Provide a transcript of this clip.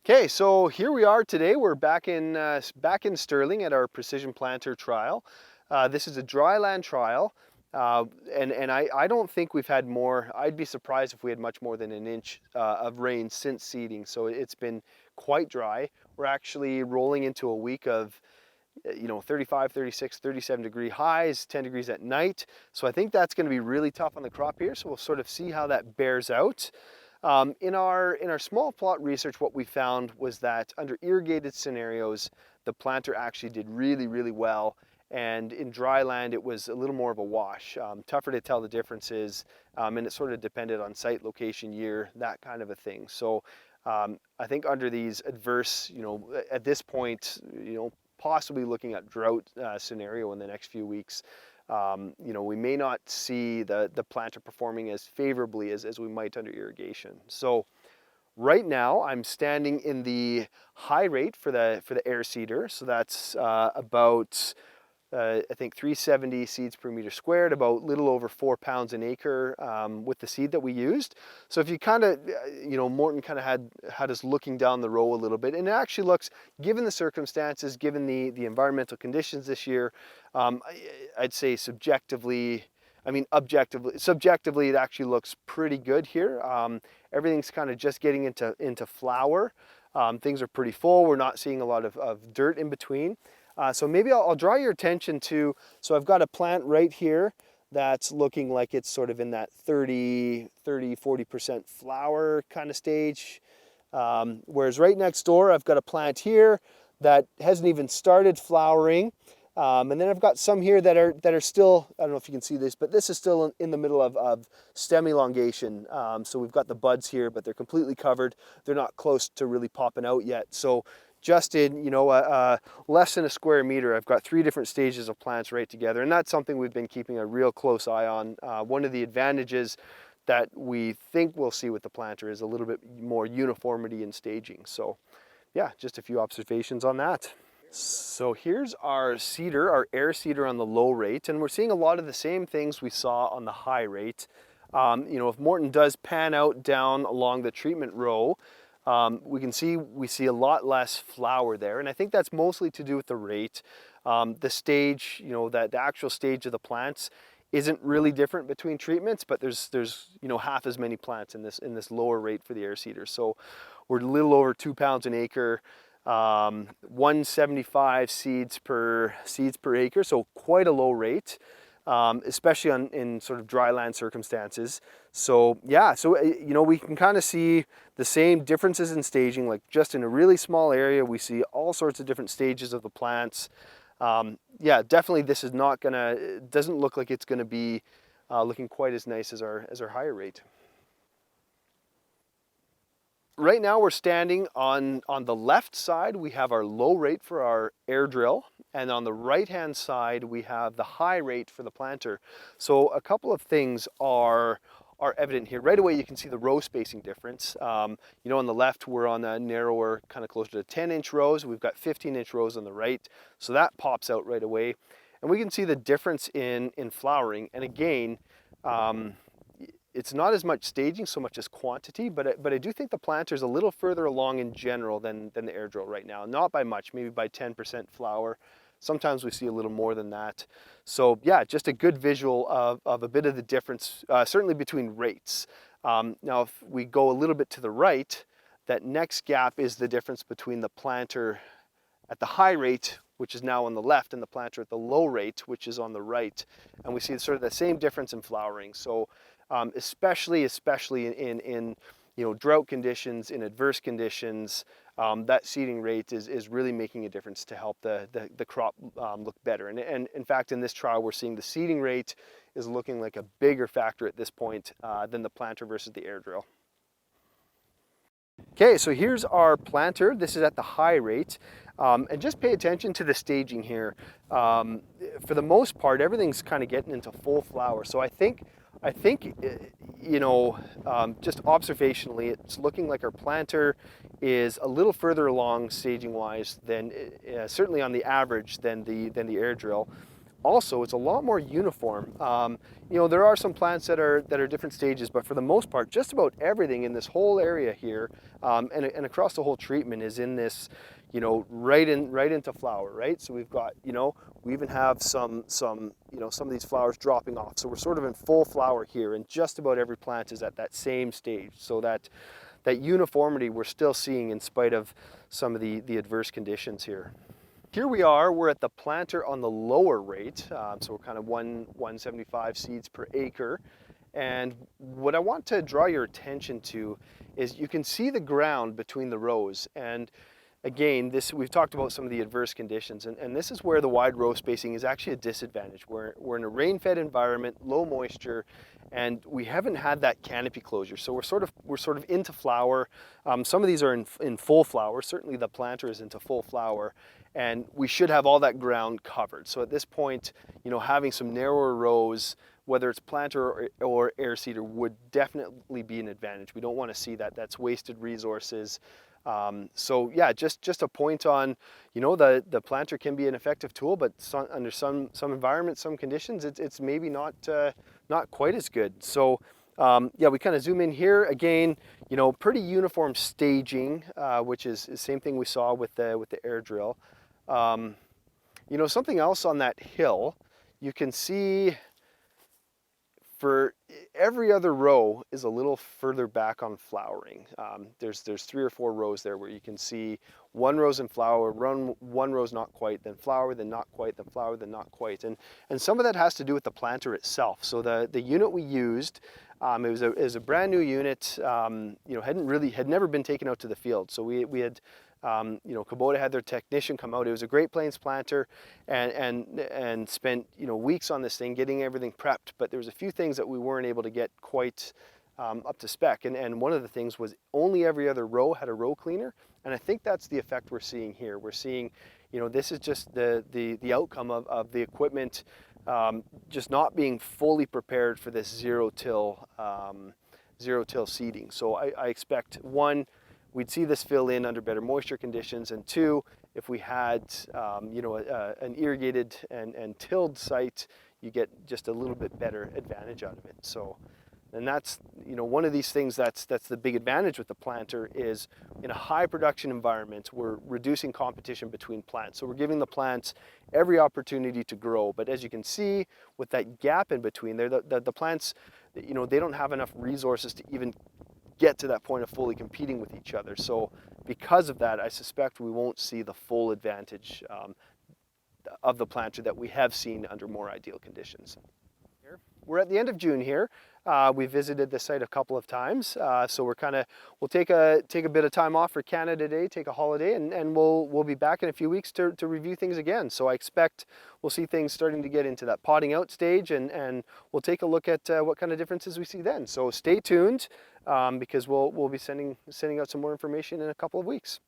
Okay, so here we are today. We're back in Sterling at our precision planter trial. This is a dryland trial, and I don't think we've had more. I'd be surprised if we had much more than an inch of rain since seeding. So it's been quite dry. We're actually rolling into a week of 35, 36, 37 degree highs, 10 degrees at night. So I think that's going to be really tough on the crop here. So we'll sort of see how that bears out. In our small plot research, what we found was that under irrigated scenarios, the planter actually did really, really well. And in dry land, it was a little more of a wash, tougher to tell the differences, and it sort of depended on site, location, year, that kind of a thing. So I think under these adverse, at this point, possibly looking at drought scenario in the next few weeks, we may not see the planter performing as favorably as we might under irrigation. So right now I'm standing in the high rate for the air seeder. So that's about I think 370 seeds per meter squared, about little over 4 pounds an acre with the seed that we used. So if you kind of, Morton kind of had us looking down the row a little bit, and it actually looks, given the circumstances, given the environmental conditions this year, I'd say subjectively, subjectively, it actually looks pretty good here. Everything's kind of just getting into flower. Things are pretty full. We're not seeing a lot of dirt in between. So maybe I'll draw your attention to, so I've got a plant right here that's looking like it's sort of in that 40% flower kind of stage. Whereas right next door, I've got a plant here that hasn't even started flowering. And then I've got some here that are still, I don't know if you can see this, but this is still in the middle of stem elongation. So we've got the buds here, but they're completely covered. They're not close to really popping out yet. So just in, less than a square meter, I've got 3 different stages of plants right together. And that's something we've been keeping a real close eye on. One of the advantages that we think we'll see with the planter is a little bit more uniformity in staging. So yeah, just a few observations on that. So here's our seeder, our air seeder on the low rate, and we're seeing a lot of the same things we saw on the high rate. If Morton does pan out down along the treatment row, we see a lot less flower there, and I think that's mostly to do with the rate. The stage, that the actual stage of the plants isn't really different between treatments, but there's half as many plants in this lower rate for the air seeder. So we're a little over 2 pounds an acre. 175 seeds per acre, so quite a low rate, especially in sort of dry land circumstances. So yeah, we can kind of see the same differences in staging, like just in a really small area, we see all sorts of different stages of the plants. Yeah, definitely this is it doesn't look like it's gonna be looking quite as nice as our higher rate. Right now we're standing on the left side, we have our low rate for our air drill, and on the right hand side we have the high rate for the planter. So a couple of things are evident here. Right away you can see the row spacing difference. On the left we're on a narrower, kind of closer to 10-inch rows. We've got 15-inch rows on the right, so that pops out right away. And we can see the difference in flowering, and again, it's not as much staging so much as quantity, but I do think the planter is a little further along in general than the air drill right now. Not by much, maybe by 10% flower. Sometimes we see a little more than that. So yeah, just a good visual of a bit of the difference, certainly between rates. Now if we go a little bit to the right, that next gap is the difference between the planter at the high rate, which is now on the left, and the planter at the low rate, which is on the right. And we see sort of the same difference in flowering. So especially in drought conditions, in adverse conditions, that seeding rate is really making a difference to help the crop look better. And in fact, in this trial, we're seeing the seeding rate is looking like a bigger factor at this point than the planter versus the air drill. Okay, so here's our planter. This is at the high rate. And just pay attention to the staging here. For the most part, everything's kind of getting into full flower. So I think just observationally, it's looking like our planter is a little further along staging wise than, certainly on the average, than the air drill. also it's a lot more uniform. You know, there are some plants that are different stages, but for the most part, just about everything in this whole area here and across the whole treatment is in this, you know, right into flower, right? So we've got, you know, we even have some you know, some of these flowers dropping off. So we're sort of in full flower here, and just about every plant is at that same stage. So that uniformity we're still seeing in spite of some of the adverse conditions here. Here we are, we're at the planter on the lower rate, so we're kind of 175 seeds per acre. And what I want to draw your attention to is you can see the ground between the rows. And again, we've talked about some of the adverse conditions, and this is where the wide row spacing is actually a disadvantage. We're in a rain-fed environment, low moisture, and we haven't had that canopy closure. So we're sort of into flower. Some of these are in full flower. Certainly the planter is into full flower, and we should have all that ground covered. So at this point, you know, having some narrower rows, whether it's planter or air seeder, would definitely be an advantage. We don't want to see that. That's wasted resources. So yeah, just a point on, you know, the planter can be an effective tool, but under some environments, some conditions, it's maybe not quite as good. So yeah, we kind of zoom in here again. You know, pretty uniform staging, which is the same thing we saw with the air drill. You know, something else on that hill, you can see for every other row is a little further back on flowering. There's 3 or 4 rows there where you can see one row's in flower, one row's not quite, then flower, then not quite, then flower, then not quite. And some of that has to do with the planter itself. So the unit we used, it was a brand new unit, you know, had never been taken out to the field. So we had, you know, Kubota had their technician come out. It was a Great Plains planter, and spent, you know, weeks on this thing, getting everything prepped. But there was a few things that we weren't able to get quite up to spec. And one of the things was only every other row had a row cleaner. And I think that's the effect we're seeing here. We're seeing, you know, this is just the outcome of the equipment just not being fully prepared for this zero till seeding. So I expect, one, we'd see this fill in under better moisture conditions, and 2, if we had you know, an irrigated and tilled site, you get just a little bit better advantage out of it. So, and that's, you know, one of these things that's the big advantage with the planter is in a high production environment, we're reducing competition between plants. So we're giving the plants every opportunity to grow. But as you can see, with that gap in between there, the plants, you know, they don't have enough resources to even get to that point of fully competing with each other. So because of that, I suspect we won't see the full advantage of the planter that we have seen under more ideal conditions. We're at the end of June here. We visited the site a couple of times, so we'll take a bit of time off for Canada Day, take a holiday, and we'll be back in a few weeks to review things again. So I expect we'll see things starting to get into that potting out stage, and we'll take a look at what kind of differences we see then. So stay tuned, because we'll be sending out some more information in a couple of weeks.